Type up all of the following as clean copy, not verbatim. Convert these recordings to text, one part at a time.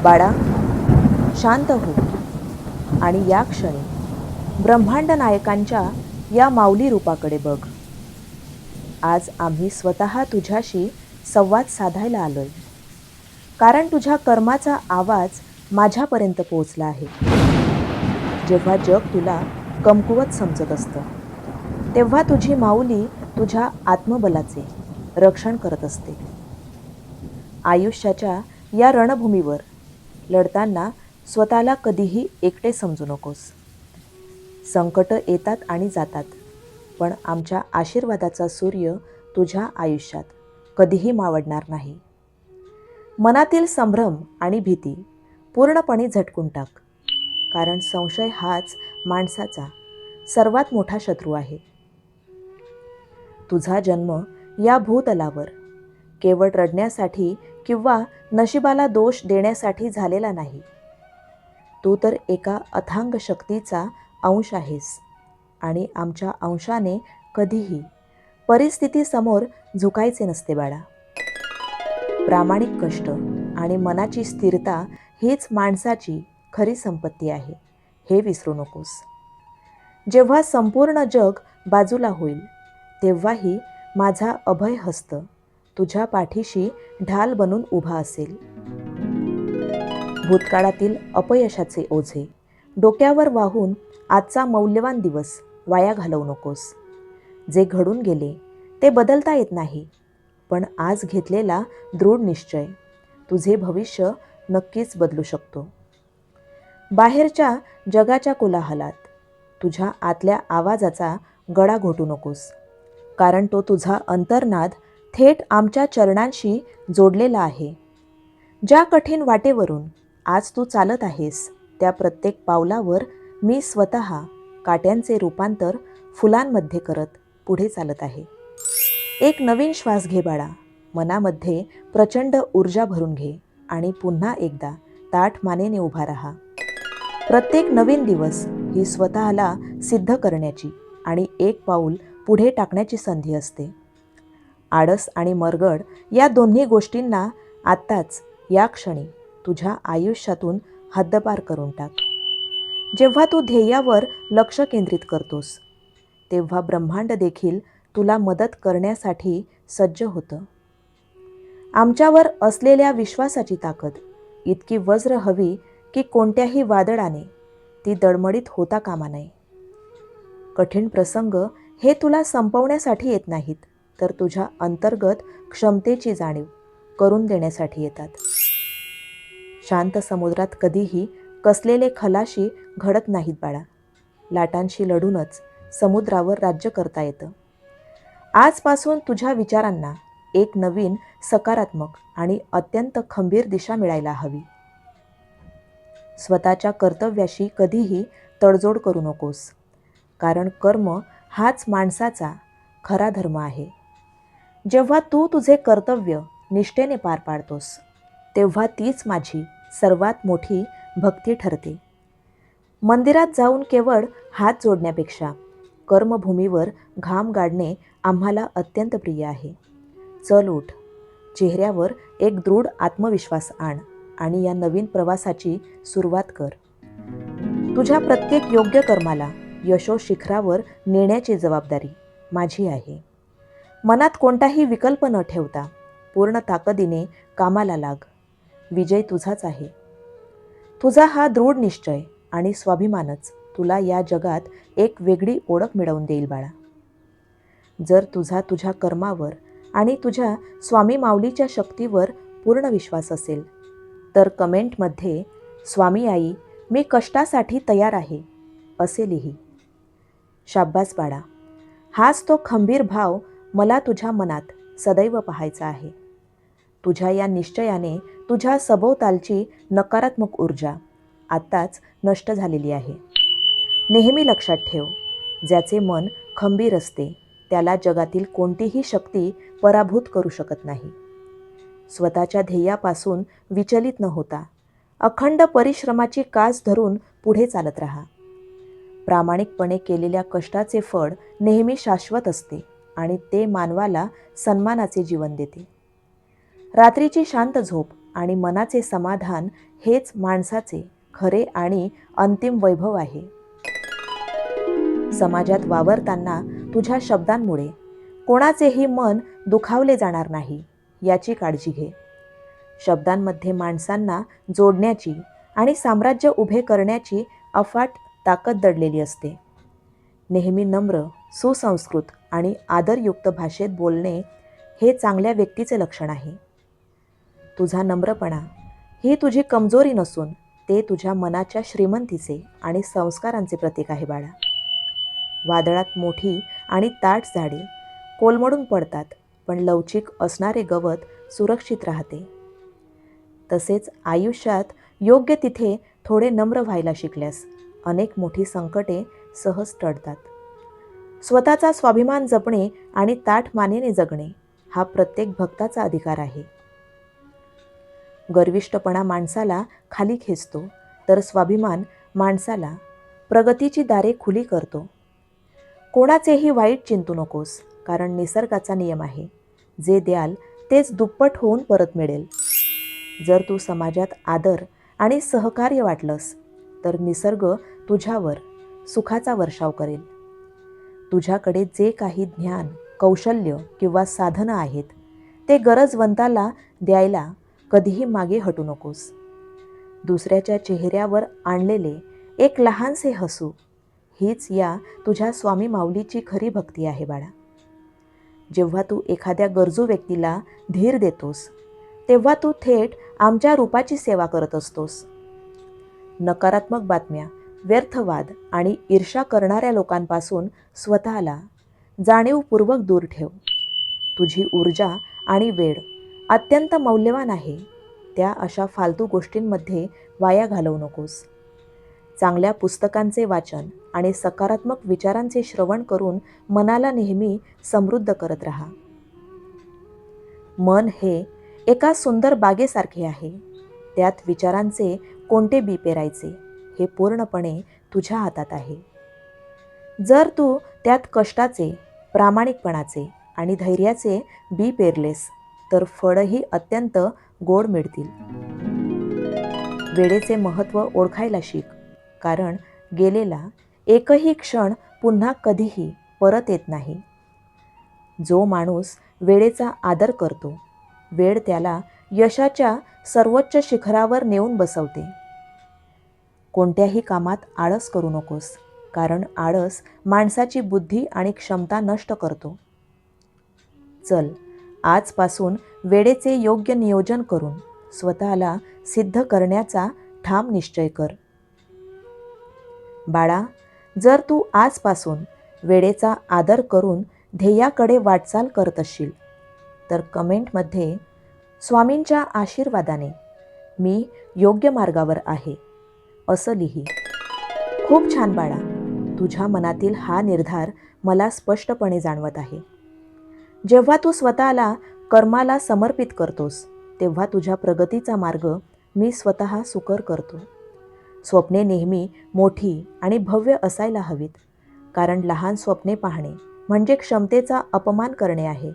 बाळा, शांत हो आणि या क्षणी ब्रह्मांड नायकांच्या या माऊली रूपाकडे बघ. आज आम्ही स्वतः तुझ्याशी संवाद साधायला आलोय, कारण तुझ्या कर्माचा आवाज माझ्यापर्यंत पोहोचला आहे. जेव्हा जग तुला कमकुवत समजत असतं, तेव्हा तुझी माऊली तुझ्या आत्मबलाचे रक्षण करत असते. आयुष्याच्या या रणभूमीवर लढताना स्वतःला कधीही एकटे समजू नकोस. संकट येतात आणि जातात, पण आमच्या आशीर्वादाचा सूर्य तुझ्या आयुष्यात कधीही मावळणार नाही. मनातील संभ्रम आणि भीती पूर्णपणे झटकून टाक, कारण संशय हाच माणसाचा सर्वात मोठा शत्रू आहे. तुझा जन्म या भूतलावर केवळ रडण्यासाठी किंवा नशिबाला दोष देण्यासाठी झालेला नाही. तू तर एका अथांग शक्तीचा अंश आहेस आणि आमच्या अंशाने कधीही परिस्थितीसमोर झुकायचे नसते बाळा. प्रामाणिक कष्ट आणि मनाची स्थिरता हीच माणसाची खरी संपत्ती आहे, हे विसरू नकोस. जेव्हा संपूर्ण जग बाजूला होईल, तेव्हाही माझा अभय हस्त तुझ्या पाठीशी ढाल बनून उभा असेल. भूतकाळातील अपयशाचे ओझे डोक्यावर वाहून आजचा मौल्यवान दिवस वाया घालवू नकोस. जे घडून गेले ते बदलता येत नाही, पण आज घेतलेला दृढ निश्चय तुझे भविष्य नक्कीच बदलू शकतो. बाहेरच्या जगाच्या कोलाहलात तुझ्या आतल्या आवाजाचा गळा घोटू नकोस, कारण तो तुझा अंतर्नाद थेट आमच्या चरणांशी जोडलेला आहे. ज्या कठीण वाटेवरून आज तू चालत आहेस, त्या प्रत्येक पावलावर मी स्वतः काट्यांचे रूपांतर फुलांमध्ये करत पुढे चालत आहे. एक नवीन श्वास घे बाळा. मनामध्ये प्रचंड ऊर्जा भरून घे आणि पुन्हा एकदा ताठ मानेने उभा राहा. प्रत्येक नवीन दिवस ही स्वतःला सिद्ध करण्याची आणि एक पाऊल पुढे टाकण्याची संधी असते. आळस आणि मरगळ या दोन्ही गोष्टींना आत्ताच या क्षणी तुझ्या आयुष्यातून हद्दपार करून टाक. जेव्हा तू ध्येयावर लक्ष केंद्रित करतोस, तेव्हा ब्रह्मांड देखील तुला मदत करण्यासाठी सज्ज होतं. आमच्यावर असलेल्या विश्वासाची ताकद इतकी वज्र हवी की कोणत्याही वादळाने ती दडमडीत होता कामा नये. कठीण प्रसंग हे तुला संपवण्यासाठी येत नाहीत, तर तुझ्या अंतर्गत क्षमतेची जाणीव करून देण्यासाठी येतात. शांत समुद्रात कधीही कसलेले खलाशी घडत नाहीत बाळा. लाटांशी लढूनच समुद्रावर राज्य करता येतं. आजपासून तुझ्या विचारांना एक नवीन सकारात्मक आणि अत्यंत खंबीर दिशा मिळायला हवी. स्वतःच्या कर्तव्याशी कधीही तडजोड करू नकोस, कारण कर्म हाच माणसाचा खरा धर्म आहे. जेव्हा तू तुझे कर्तव्य निष्ठेने पार पाडतोस, तेव्हा तीच माझी सर्वात मोठी भक्ती ठरते. मंदिरात जाऊन केवळ हात जोडण्यापेक्षा कर्मभूमीवर घाम गाडणे आम्हाला अत्यंत प्रिय आहे. चल उठ, चेहऱ्यावर एक दृढ आत्मविश्वास आण आणि या नवीन प्रवासाची सुरुवात कर. तुझ्या प्रत्येक योग्य कर्माला यशोशिखरावर नेण्याची जबाबदारी माझी आहे. मनात कोणताही विकल्प न ठेवता पूर्ण ताकदीने कामाला लाग. विजय तुझाच आहे. तुझा हा दृढ निश्चय आणि स्वाभिमानच तुला या जगात एक वेगळी ओळख मिळवून देईल बाळा. जर तुझ्या कर्मावर आणि तुझ्या स्वामी माऊलीच्या शक्तीवर पूर्ण विश्वास असेल, तर कमेंटमध्ये स्वामी आई मी कष्टासाठी तयार आहे असे लिही. शाब्बास बाळा, हाच तो खंबीर भाव मला तुझ्या मनात सदैव पाहायचा आहे. तुझ्या या निश्चयाने तुझ्या सभोवतालची नकारात्मक ऊर्जा आत्ताच नष्ट झालेली आहे. नेहमी लक्षात ठेव, ज्याचे मन खंबीर असते त्याला जगातील कोणतीही शक्ती पराभूत करू शकत नाही. स्वतःच्या ध्येयापासून विचलित न होता अखंड परिश्रमाची कास धरून पुढे चालत राहा. प्रामाणिकपणे केलेल्या कष्टाचे फळ नेहमी शाश्वत असते आणि ते मानवाला सन्मानाचे जीवन देते. रात्रीची शांत झोप आणि मनाचे समाधान हेच माणसाचे खरे आणि अंतिम वैभव आहे. समाजात वावरताना तुझ्या शब्दांमुळे कोणाचेही मन दुखावले जाणार नाही याची काळजी घे. शब्दांमध्ये माणसांना जोडण्याची आणि साम्राज्य उभे करण्याची अफाट ताकद दडलेली असते. नेहमी नम्र, सुसंस्कृत आणि आदरयुक्त भाषेत बोलणे हे चांगल्या व्यक्तीचे लक्षण आहे. तुझा नम्रपणा ही तुझी कमजोरी नसून ते तुझ्या मनाच्या श्रीमंतीचे आणि संस्कारांचे प्रतीक आहे बाळा. वादळात मोठी आणि ताठ झाडे कोलमडून पडतात, पण लवचिक असणारे गवत सुरक्षित राहते. तसेच आयुष्यात योग्य तिथे थोडे नम्र व्हायला शिकल्यास अनेक मोठी संकटे सहज टळतात. स्वतःचा स्वाभिमान जपणे आणि ताठ मानेने जगणे हा प्रत्येक भक्ताचा अधिकार आहे. गर्विष्ठपणा माणसाला खाली खेचतो, तर स्वाभिमान माणसाला प्रगतीची दारे खुली करतो. कोणाचेही वाईट चिंतू नकोस, कारण निसर्गाचा नियम आहे, जे द्याल तेच दुप्पट होऊन परत मिळेल. जर तू समाजात आदर आणि सहकार्य वाटलंस तर निसर्ग तुझ्यावर सुखाचा वर्षाव करेल. तुझ्याकडे जे काही ज्ञान, कौशल्य किंवा साधनं आहेत ते गरजवंताला द्यायला कधीही मागे हटू नकोस. दुसऱ्याच्या चेहऱ्यावर आणलेले एक लहानसे हसू हीच या तुझ्या स्वामी माऊलीची खरी भक्ती आहे बाळा. जेव्हा तू एखाद्या गरजू व्यक्तीला धीर देतोस तेव्हा तू थेट आमच्या रूपाची सेवा करत असतोस. नकारात्मक बातम्या, व्यर्थवाद आणि ईर्ष्या करणाऱ्या लोकांपासून स्वतःला जाणीवपूर्वक दूर ठेव. तुझी ऊर्जा आणि वेळ अत्यंत मौल्यवान आहे. त्या अशा फालतू गोष्टींमध्ये वाया घालवू नकोस. चांगल्या पुस्तकांचे वाचन आणि सकारात्मक विचारांचे श्रवण करून मनाला नेहमी समृद्ध करत राहा. मन हे एका सुंदर बागेसारखे आहे. त्यात विचारांचे कोणते बी पेरायचे हे पूर्णपणे तुझ्या हातात आहे. जर तू त्यात कष्टाचे, प्रामाणिकपणाचे आणि धैर्याचे बी पेरलेस तर फळही अत्यंत गोड मिळतील. वेळेचे महत्त्व ओळखायला शिक, कारण गेलेला एकही क्षण पुन्हा कधीही परत येत नाही. जो माणूस वेळेचा आदर करतो, वेळ त्याला यशाच्या सर्वोच्च शिखरावर नेऊन बसवते. कोणत्याही कामात आळस करू नकोस, कारण आळस माणसाची बुद्धी आणि क्षमता नष्ट करतो. चल, आजपासून वेळेचे योग्य नियोजन करून स्वतःला सिद्ध करण्याचा ठाम निश्चय कर. बाळा, जर तू आजपासून वेळेचा आदर करून ध्येयाकडे वाटचाल करत असशील तर कमेंटमध्ये स्वामींच्या आशीर्वादाने मी योग्य मार्गावर आहे असं लिही. खूप छान बाळा, तुझ्या मनातील हा निर्धार मला स्पष्टपणे जाणवत आहे. जेव्हा तू स्वतःला कर्माला समर्पित करतोस तेव्हा तुझ्या प्रगतीचा मार्ग मी स्वतः सुकर करतो. स्वप्ने नेहमी मोठी आणि भव्य असायला हवीत, कारण लहान स्वप्ने पाहणे म्हणजे क्षमतेचा अपमान करणे आहे.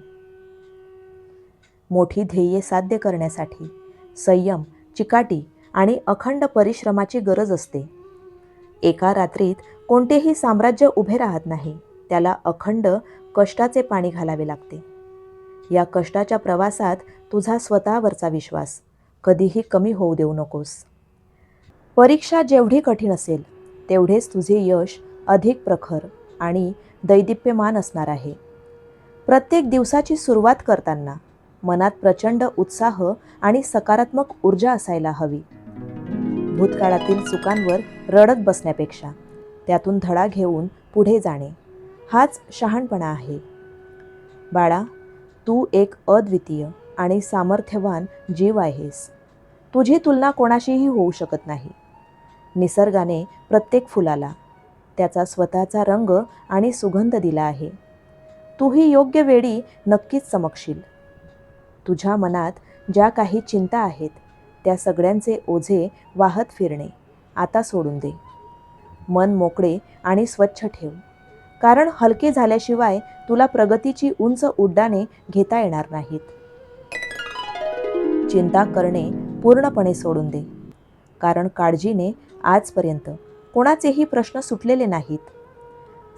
मोठी ध्येये साध्य करण्यासाठी संयम, चिकाटी आणि अखंड परिश्रमाची गरज असते. एका रात्रीत कोणतेही साम्राज्य उभे राहत नाही, त्याला अखंड कष्टाचे पाणी घालावे लागते. या कष्टाच्या प्रवासात तुझा स्वतःवरचा विश्वास कधीही कमी होऊ देऊ नकोस. परीक्षा जेवढी कठीण असेल तेवढेच तुझे यश अधिक प्रखर आणि दैदिप्यमान असणार आहे. प्रत्येक दिवसाची सुरुवात करताना मनात प्रचंड उत्साह आणि सकारात्मक ऊर्जा असायला हवी. भूतकाळातील चुकांवर रडत बसण्यापेक्षा त्यातून धडा घेऊन पुढे जाणे हाच शहाणपणा आहे. बाळा, तू एक अद्वितीय आणि सामर्थ्यवान जीव आहेस. तुझी तुलना कोणाशीही होऊ शकत नाही. निसर्गाने प्रत्येक फुलाला त्याचा स्वतःचा रंग आणि सुगंध दिला आहे. तूही योग्य वेळी नक्कीच चमकशील. तुझ्या मनात ज्या काही चिंता आहेत त्या सगळ्यांचे ओझे वाहत फिरणे आता सोडून दे. मन मोकळे आणि स्वच्छ ठेव, कारण हलके झाल्याशिवाय तुला प्रगतीची उंच उड्डाणे घेता येणार नाहीत. चिंता करणे पूर्णपणे सोडून दे. कारण काळजीने आजपर्यंत कोणाचेही प्रश्न सुटलेले नाहीत.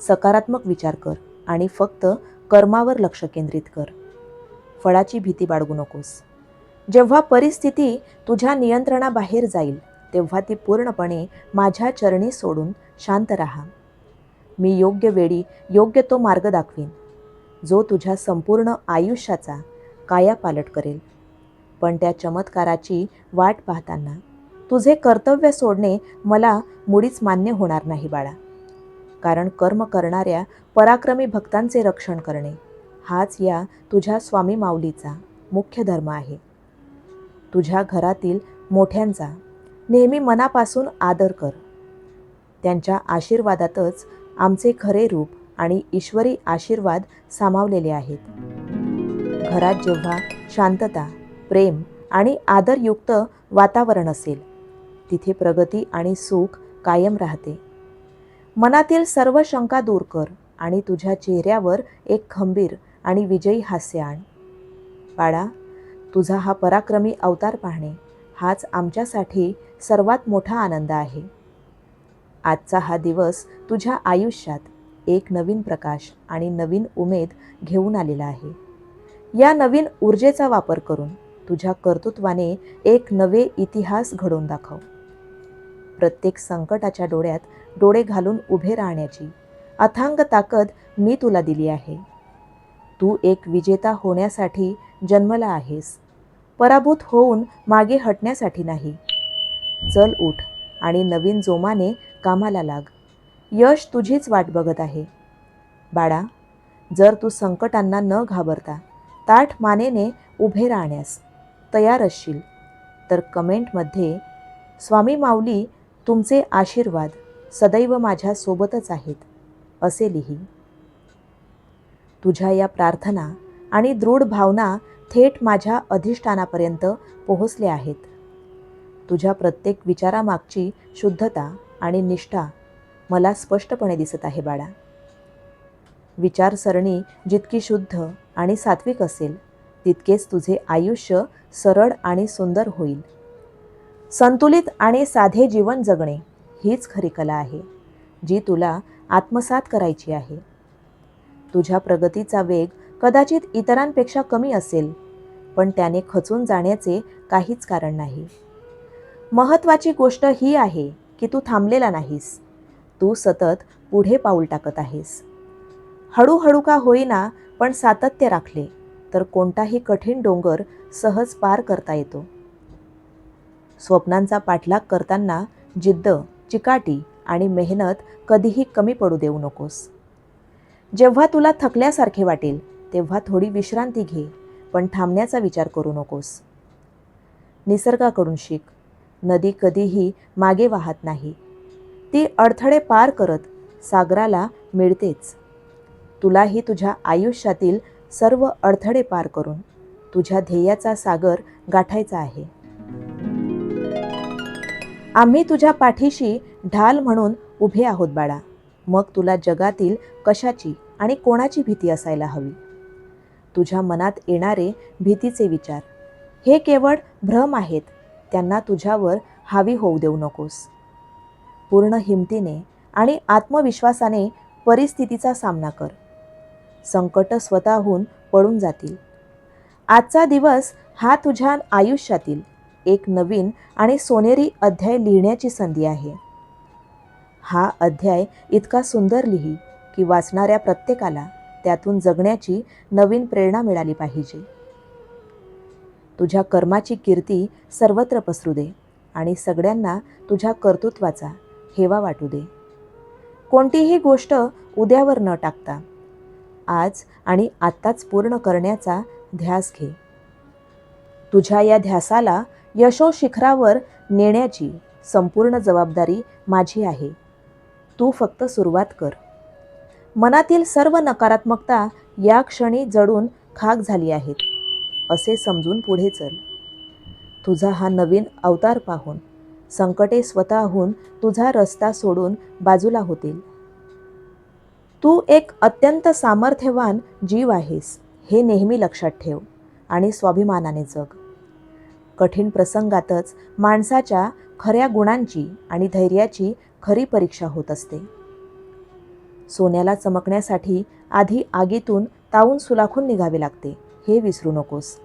सकारात्मक विचार कर आणि फक्त कर्मावर लक्ष केंद्रित कर. फळाची भीती बाळगू नकोस. जेव्हा परिस्थिती तुझ्या नियंत्रणाबाहेर जाईल तेव्हा ती पूर्णपणे माझ्या चरणी सोडून शांत राहा. मी योग्य वेळी योग्य तो मार्ग दाखवीन, जो तुझ्या संपूर्ण आयुष्याचा कायापालट करेल. पण त्या चमत्काराची वाट पाहताना तुझे कर्तव्य सोडणे मला मुळीच मान्य होणार नाही बाळा. कारण कर्म करणाऱ्या पराक्रमी भक्तांचे रक्षण करणे हाच या तुझ्या स्वामी माऊलीचा मुख्य धर्म आहे. तुझ्या घरातील मोठ्यांचा नेहमी मनापासून आदर कर. त्यांच्या आशीर्वादातच आमचे खरे रूप आणि ईश्वरी आशीर्वाद सामावलेले आहेत. घरात जेव्हा शांतता, प्रेम आणि आदरयुक्त वातावरण असेल तिथे प्रगती आणि सुख कायम राहते. मनातील सर्व शंका दूर कर आणि तुझ्या चेहऱ्यावर एक खंबीर आणि विजयी हास्य आण. बाळा, तुझा हा पराक्रमी अवतार पाहणे हाच आमच्यासाठी सर्वात मोठा आनंद आहे. आजचा हा दिवस तुझ्या आयुष्यात एक नवीन प्रकाश आणि नवीन उमेद घेऊन आलेला आहे. या नवीन ऊर्जेचा वापर करून तुझ्या कर्तृत्वाने एक नवे इतिहास घडवून दाखव. प्रत्येक संकटाच्या डोळ्यात डोळे घालून उभे राहण्याची अथांग ताकद मी तुला दिली आहे. तू एक विजेता होण्यासाठी जन्मला आहेस, पराभूत होऊन मागे हटण्यासाठी नाही. चल उठ आणि नवीन जोमाने कामाला लाग. यश तुझीच वाट बघत आहे. बाळा, जर तू संकटांना न घाबरता ताठ मानेने उभे राहण्यास तयार असशील तर कमेंटमध्ये स्वामी माऊली तुमचे आशीर्वाद सदैव माझ्या सोबतच आहेत असे लिही. तुझ्या या प्रार्थना आणि दृढ भावना थेट माझ्या अधिष्ठानापर्यंत पोहोचल्या आहेत. तुझ्या प्रत्येक विचारामागची शुद्धता आणि निष्ठा मला स्पष्टपणे दिसत आहे बाळा. विचारसरणी जितकी शुद्ध आणि सात्विक असेल तितकेच तुझे आयुष्य सरळ आणि सुंदर होईल. संतुलित आणि साधे जीवन जगणे हीच खरी कला आहे, जी तुला आत्मसात करायची आहे. तुझ्या प्रगतीचा वेग कदाचित इतरांपेक्षा कमी असेल, पण त्याने खचून जाण्याचे काहीच कारण नाही. महत्त्वाची गोष्ट ही आहे की तू थांबलेला नाहीस. तू सतत पुढे पाऊल टाकत आहेस. हळूहळू का होईना पण सातत्य राखले तर कोणताही कठीण डोंगर सहज पार करता येतो. स्वप्नांचा पाठलाग करताना जिद्द, चिकाटी आणि मेहनत कधीही कमी पडू देऊ नकोस. जेव्हा तुला थकल्यासारखे वाटेल तेव्हा थोडी विश्रांती घे, पण थांबण्याचा विचार करू नकोस. निसर्गाकडून शिक. नदी कधीही मागे वाहत नाही. ती अडथळे पार करत सागराला मिळतेच. तुलाही तुझ्या आयुष्यातील सर्व अडथळे पार करून तुझ्या ध्येयाचा सागर गाठायचा आहे. आम्ही तुझ्या पाठीशी ढाल म्हणून उभे आहोत बाळा. मग तुला जगातील कशाची आणि कोणाची भीती असायला हवी? तुझ्या मनात येणारे भीतीचे विचार हे केवळ भ्रम आहेत. त्यांना तुझ्यावर हावी होऊ देऊ नकोस. पूर्ण हिमतीने आणि आत्मविश्वासाने परिस्थितीचा सामना कर. संकट स्वतःहून पळून जातील. आजचा दिवस हा तुझ्या आयुष्यातील एक नवीन आणि सोनेरी अध्याय लिहिण्याची संधी आहे. हा अध्याय इतका सुंदर लिही की वाचणाऱ्या प्रत्येकाला त्यातून जगण्याची नवीन प्रेरणा मिळाली पाहिजे. तुझ्या कर्माची कीर्ती सर्वत्र पसरू दे आणि सगळ्यांना तुझ्या कर्तृत्वाचा हेवा वाटू दे. कोणतीही गोष्ट उद्यावर न टाकता आज आणि आत्ताच पूर्ण करण्याचा ध्यास घे. तुझ्या या ध्यासाला यशोशिखरावर नेण्याची संपूर्ण जबाबदारी माझी आहे. तू फक्त सुरुवात कर. मनातील सर्व नकारात्मकता या क्षणी जळून खाक झाली आहेत असे समजून पुढे चल. तुझा हा नवीन अवतार पाहून संकटे स्वतःहून तुझा रस्ता सोडून बाजूला होतील. तू एक अत्यंत सामर्थ्यवान जीव आहेस हे नेहमी लक्षात ठेव आणि स्वाभिमानाने जग. कठीण प्रसंगातच माणसाच्या खऱ्या गुणांची आणि धैर्याची खरी परीक्षा होत असते. सोन्याला चमकण्यासाठी आधी आगीतून तावून सुलाखून निघावे लागते, हे विसरू नकोस.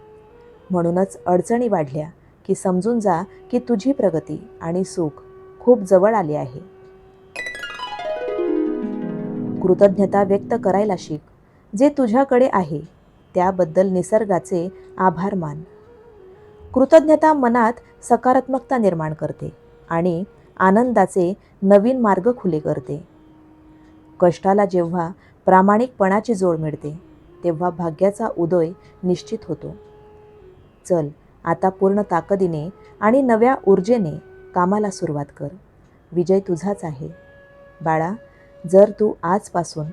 म्हणूनच अडचणी वाढल्या की समजून जा की तुझी प्रगती आणि सुख खूप जवळ आले आहे. कृतज्ञता व्यक्त करायला शिक. जे तुझ्याकडे आहे त्याबद्दल निसर्गाचे आभार मान. कृतज्ञता मनात सकारात्मकता निर्माण करते आणि आनंदाचे नवीन मार्ग खुले करते. कष्टाला जेव्हा प्रामाणिकपणाची जोड मिळते तेव्हा भाग्याचा उदय निश्चित होतो. चल, आता पूर्ण ताकदीने आणि नव्या ऊर्जेने कामाला सुरुवात कर. विजय तुझाच आहे. बाळा, जर तू आजपासून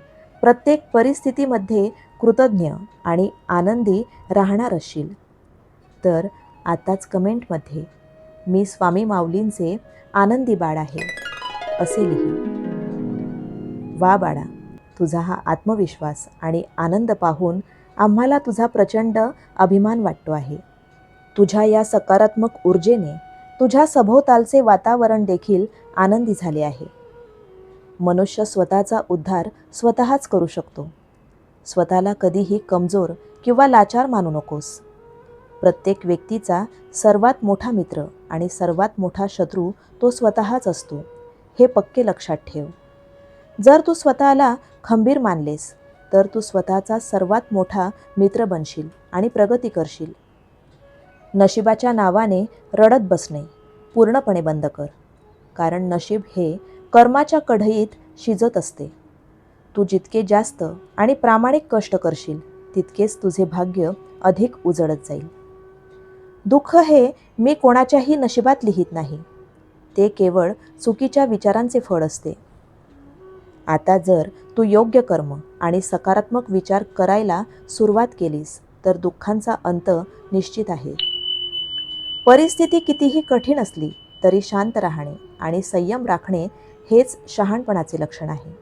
प्रत्येक परिस्थितीमध्ये कृतज्ञ आणि आनंदी राहणार असशील तर आताच कमेंटमध्ये मी स्वामी माऊलींचे आनंदी बाळ आहे असे लिही. वा बाळा, तुझा हा आत्मविश्वास आणि आनंद पाहून आम्हाला तुझा प्रचंड अभिमान वाटतो आहे. तुझ्या या सकारात्मक ऊर्जेने तुझ्या सभोवतालचे वातावरण देखील आनंदी झाले आहे. मनुष्य स्वतःचा उद्धार स्वतःच करू शकतो. स्वतःला कधीही कमजोर किंवा लाचार मानू नकोस. प्रत्येक व्यक्तीचा सर्वात मोठा मित्र आणि सर्वात मोठा शत्रू तो स्वतःच असतो, हे पक्के लक्षात ठेव. जर तू स्वतःला खंबीर मानलेस तर तू स्वतःचा सर्वात मोठा मित्र बनशील आणि प्रगती करशील. नशिबाच्या नावाने रडत बसणे पूर्णपणे बंद कर, कारण नशीब हे कर्माच्या कढईत शिजत असते. तू जितके जास्त आणि प्रामाणिक कष्ट करशील तितकेच तुझे भाग्य अधिक उजळत जाईल. दुःख हे मी कोणाच्याही नशिबात लिहित नाही, ते केवळ चुकीच्या विचारांचे फळ असते. आता जर तू योग्य कर्म आणि सकारात्मक विचार करायला सुरुवात केलीस तर दुःखांचा अंत निश्चित आहे. परिस्थिती कितीही कठीण असली तरी शांत राहणे आणि संयम राखणे हेच शहाणपणाचे लक्षण आहे.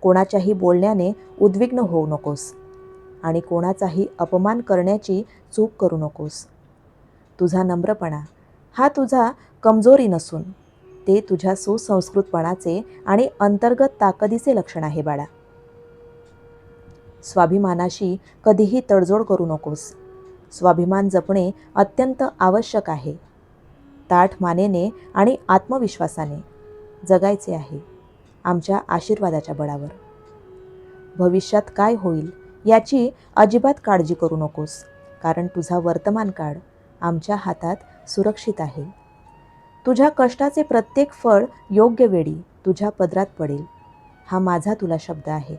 कोणाच्याही बोलण्याने उद्विग्न होऊ नकोस आणि कोणाचाही अपमान करण्याची चूक करू नकोस. तुझा नम्रपणा हा तुझा कमजोरी नसून ते तुझ्या सुसंस्कृतपणाचे आणि अंतर्गत ताकदीचे लक्षण आहे बाळा. स्वाभिमानाशी कधीही तडजोड करू नकोस. स्वाभिमान जपणे अत्यंत आवश्यक आहे. ताठ मानेने आणि आत्मविश्वासाने जगायचे आहे, आमच्या आशीर्वादाच्या बळावर. भविष्यात काय होईल याची अजिबात काळजी करू नकोस, कारण तुझा वर्तमान काळ आमच्या हातात सुरक्षित आहे. तुझ्या कष्टाचे प्रत्येक फळ योग्य वेळी तुझ्या पदरात पडेल, हा माझा तुला शब्द आहे.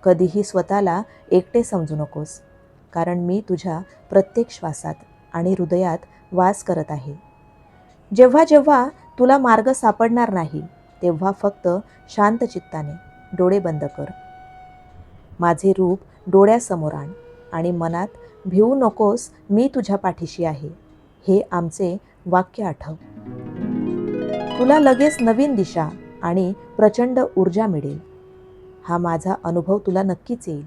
कधीही स्वतःला एकटे समजू नकोस, कारण मी तुझ्या प्रत्येक श्वासात आणि हृदयात वास करत आहे. जेव्हा जेव्हा तुला मार्ग सापडणार नाही तेव्हा फक्त शांत चित्ताने डोळे बंद कर. माझे रूप डोळ्यासमोर आण आणि मनात भिवू नकोस, मी तुझ्या पाठीशी आहे, हे आमचे वाक्य आठव. तुला लगेच नवीन दिशा आणि प्रचंड ऊर्जा मिळेल, हा माझा अनुभव तुला नक्कीच येईल.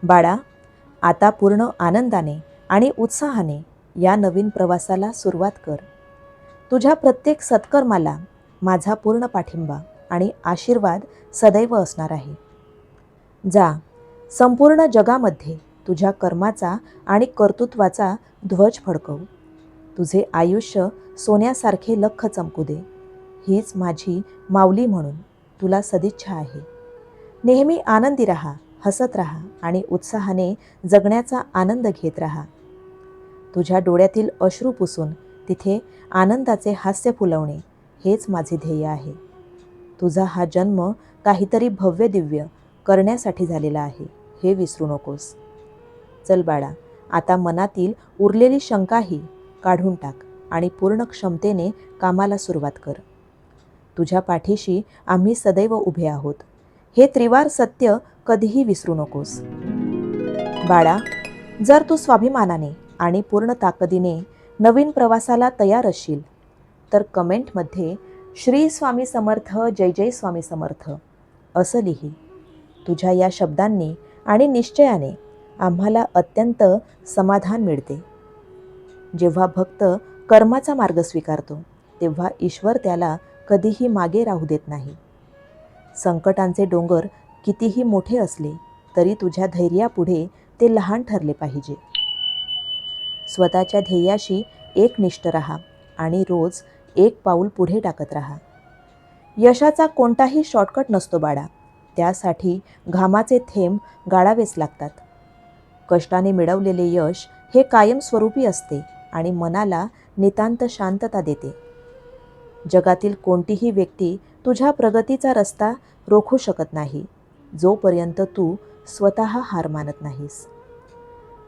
बाळा, आता पूर्ण आनंदाने आणि उत्साहाने या नवीन प्रवासाला सुरुवात कर. तुझ्या प्रत्येक सत्कर्माला माझा पूर्ण पाठिंबा आणि आशीर्वाद सदैव असणार आहे. जा, संपूर्ण जगामध्ये तुझ्या कर्माचा आणि कर्तृत्वाचा ध्वज फडकव. तुझे आयुष्य सोन्यासारखे लख्ख चमकू दे, हीच माझी माऊली म्हणून तुला सदिच्छा आहे. नेहमी आनंदी राहा, हसत राहा आणि उत्साहाने जगण्याचा आनंद घेत राहा. तुझ्या डोळ्यातील अश्रू पुसून तिथे आनंदाचे हास्य फुलवणे हेच माझे ध्येय आहे. तुझा हा जन्म काहीतरी भव्य दिव्य करण्यासाठी झालेला आहे, हे विसरू नकोस. चल बाळा, आता मनातील उरलेली शंकाही काढून टाक आणि पूर्ण क्षमतेने कामाला सुरुवात कर. तुझ्या पाठीशी आम्ही सदैव उभे आहोत, हे त्रिवार सत्य कधीही विसरू नकोस. बाळा, जर तू स्वाभिमानाने आणि पूर्ण ताकदीने नवीन प्रवासाला तयार असशील तर कमेंटमध्ये श्री स्वामी समर्थ, जय जय स्वामी समर्थ असं लिही. तुझ्या या शब्दांनी आणि निश्चयाने आम्हाला अत्यंत समाधान मिळते. जेव्हा भक्त कर्माचा मार्ग स्वीकारतो तेव्हा ईश्वर त्याला कधीही मागे राहू देत नाही. संकटांचे डोंगर कितीही मोठे असले तरी तुझ्या धैर्यापुढे ते लहान ठरले पाहिजे. स्वतःच्या ध्येयाशी एकनिष्ठ राहा आणि रोज एक पाऊल पुढे टाकत राहा. यशाचा कोणताही शॉर्टकट नसतो बाळा. त्यासाठी घामाचे थेंब गाळावेच लागतात. कष्टाने मिळवलेले यश हे कायमस्वरूपी असते आणि मनाला नितांत शांतता देते. जगातील कोणतीही व्यक्ती तुझ्या प्रगतीचा रस्ता रोखू शकत नाही जोपर्यंत तू स्वतः हार मानत नाहीस.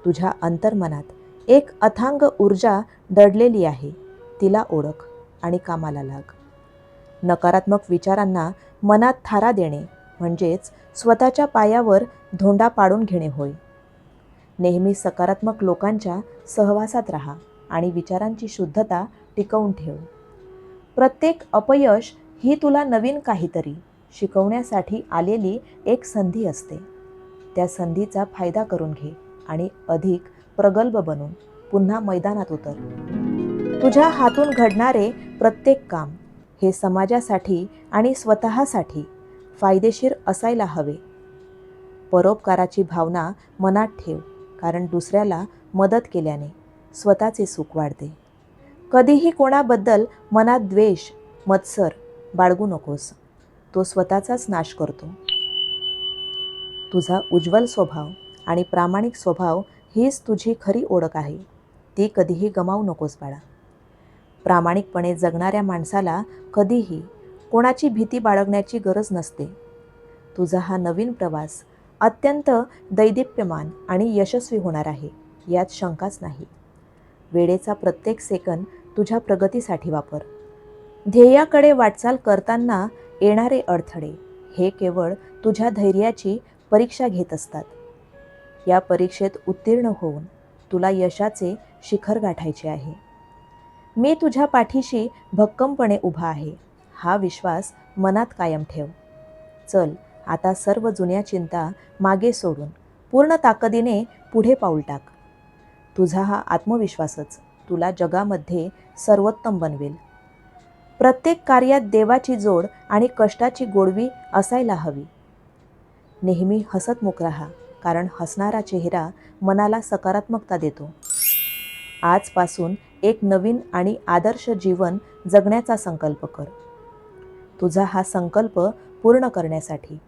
तुझ्या अंतर्मनात एक अथांग ऊर्जा दडलेली आहे. तिला ओळख आणि कामाला लाग. नकारात्मक विचारांना मनात थारा देणे म्हणजेच स्वतःच्या पायावर धोंडा पाडून घेणे होय. नेहमी सकारात्मक लोकांच्या सहवासात राहा आणि विचारांची शुद्धता टिकवून ठेव. प्रत्येक अपयश ही तुला नवीन काहीतरी शिकवण्यासाठी आलेली एक संधी असते. त्या संधीचा फायदा करून घे आणि अधिक प्रगल्भ बनून पुन्हा मैदानात उतर. तुझ्या हातून घडणारे प्रत्येक काम हे समाजासाठी आणि स्वतःसाठी फायदेशीर असायला हवे. परोपकाराची भावना मनात ठेव, कारण दुसऱ्याला मदत केल्याने स्वतःचे सुख वाढते. कधीही कोणाबद्दल मनात द्वेष, मत्सर बाळगू नकोस. तो स्वतःचाच नाश करतो. तुझा उज्ज्वल स्वभाव आणि प्रामाणिक स्वभाव हीच तुझी खरी ओळख आहे. ती कधीही गमावू नकोस बाळा. प्रामाणिकपणे जगणाऱ्या माणसाला कधीही कोणाची भीती बाळगण्याची गरज नसते. तुझा हा नवीन प्रवास अत्यंत दैदिप्यमान आणि यशस्वी होणार आहे, यात शंकाच नाही. वेळेचा प्रत्येक सेकंद तुझ्या प्रगतीसाठी वापर. ध्येयाकडे वाटचाल करताना येणारे अडथळे हे केवळ तुझ्या धैर्याची परीक्षा घेत असतात. या परीक्षेत उत्तीर्ण होऊन तुला यशाचे शिखर गाठायचे आहे. मी तुझ्या पाठीशी भक्कमपणे उभा आहे, हा विश्वास मनात कायम ठेव. चल, आता सर्व जुन्या चिंता मागे सोडून पूर्ण ताकदीने पुढे पाऊल टाक. तुझा हा आत्मविश्वासच तुला जगामध्ये सर्वोत्तम बनवेल. प्रत्येक कार्यात देवाची जोड आणि कष्टाची गोडवी असायला हवी. नेहमी हसतमुख राहा, कारण हसणारा चेहरा मनाला सकारात्मकता देतो. आजपासून एक नवीन आणि आदर्श जीवन जगण्याचा संकल्प कर. तुझा हा संकल्प पूर्ण करण्यासाठी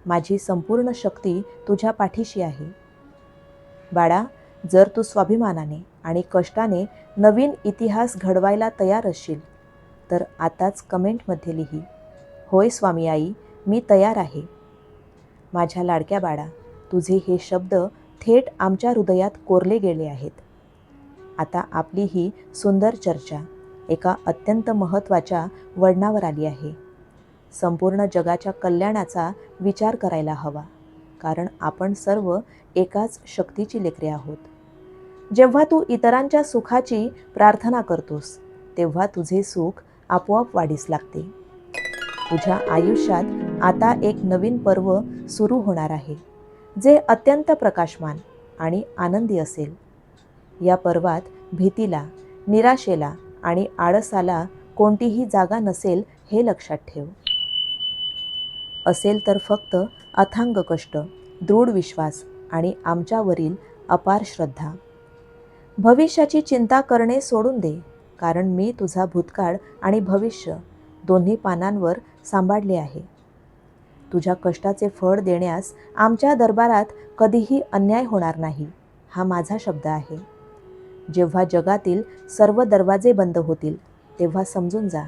माझी संपूर्ण शक्ती तुझ्या पाठीशी आहे. बाळा, जर तू स्वाभिमानाने आणि कष्टाने नवीन इतिहास घडवायला तयार असशील तर आताच कमेंटमध्ये लिही, होय स्वामी आई, मी तयार आहे. माझ्या लाडक्या बाळा, तुझे हे शब्द थेट आमच्या हृदयात कोरले गेले आहेत. आता आपली ही सुंदर चर्चा एका अत्यंत महत्त्वाच्या वळणावर आली आहे. संपूर्ण जगाच्या कल्याणाचा विचार करायला हवा, कारण आपण सर्व एकाच शक्तीची लेकरे आहोत. जेव्हा तू इतरांच्या सुखाची प्रार्थना करतोस तेव्हा तुझे सुख आपोआप वाढीस लागते. तुझ्या आयुष्यात आता एक नवीन पर्व सुरू होणार आहे, जे अत्यंत प्रकाशमान आणि आनंदी असेल. या पर्वात भीतीला, निराशेला आणि आळसाला कोणतीही जागा नसेल, हे लक्षात ठेव. असेल तर फक्त अथांग कष्ट, दृढ विश्वास आणि आमच्यावरील अपार श्रद्धा. भविष्याची चिंता करणे सोडून दे, कारण मी तुझा भूतकाळ आणि भविष्य दोन्ही पानांवर सांभाळले आहे. तुझ्या कष्टाचे फळ देण्यास आमच्या दरबारात कधीही अन्याय होणार नाही, हा माझा शब्द आहे. जेव्हा जगातील सर्व दरवाजे बंद होतील तेव्हा समजून जा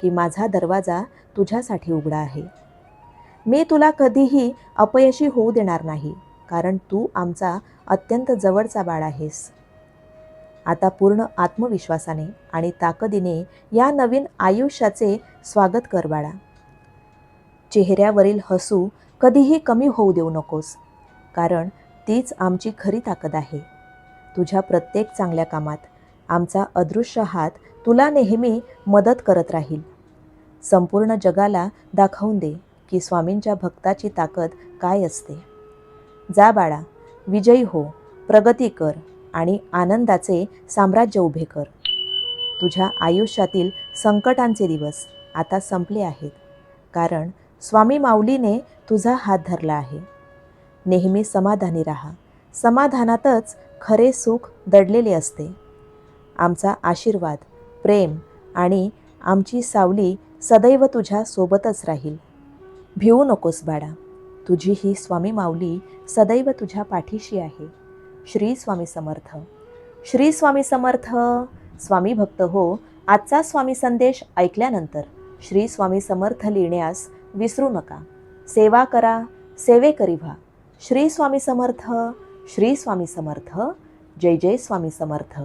की माझा दरवाजा तुझ्यासाठी उघडा आहे. मी तुला कधीही अपयशी होऊ देणार नाही, कारण तू आमचा अत्यंत जवळचा बाळ आहेस. आता पूर्ण आत्मविश्वासाने आणि ताकदीने या नवीन आयुष्याचे स्वागत कर बाळा. चेहऱ्यावरील हसू कधीही कमी होऊ देऊ नकोस, कारण तीच आमची खरी ताकद आहे. तुझ्या प्रत्येक चांगल्या कामात आमचा अदृश्य हात तुला नेहमी मदत करत राहील. संपूर्ण जगाला दाखवून दे की स्वामींच्या भक्ताची ताकद काय असते. जा बाळा, विजयी हो, प्रगती कर आणि आनंदाचे साम्राज्य उभे कर. तुझ्या आयुष्यातील संकटांचे दिवस आता संपले आहेत, कारण स्वामी माऊलीने तुझा हात धरला आहे. नेहमी समाधानी राहा. समाधानातच खरे सुख दडलेले असते. आमचा आशीर्वाद, प्रेम आणि आमची सावली सदैव तुझ्या सोबतच राहील. भिवू नकोस बाळा. तुझी ही स्वामी माऊली सदैव तुझ्या पाठीशी आहे. श्री स्वामी समर्थ. श्री स्वामी समर्थ. स्वामी भक्त हो, आजचा स्वामी संदेश ऐकल्यानंतर श्री स्वामी समर्थ लिहिण्यास विसरू नका. सेवा करा, सेवेकरी व्हा. श्री स्वामी समर्थ. श्री स्वामी समर्थ. जय जय स्वामी समर्थ.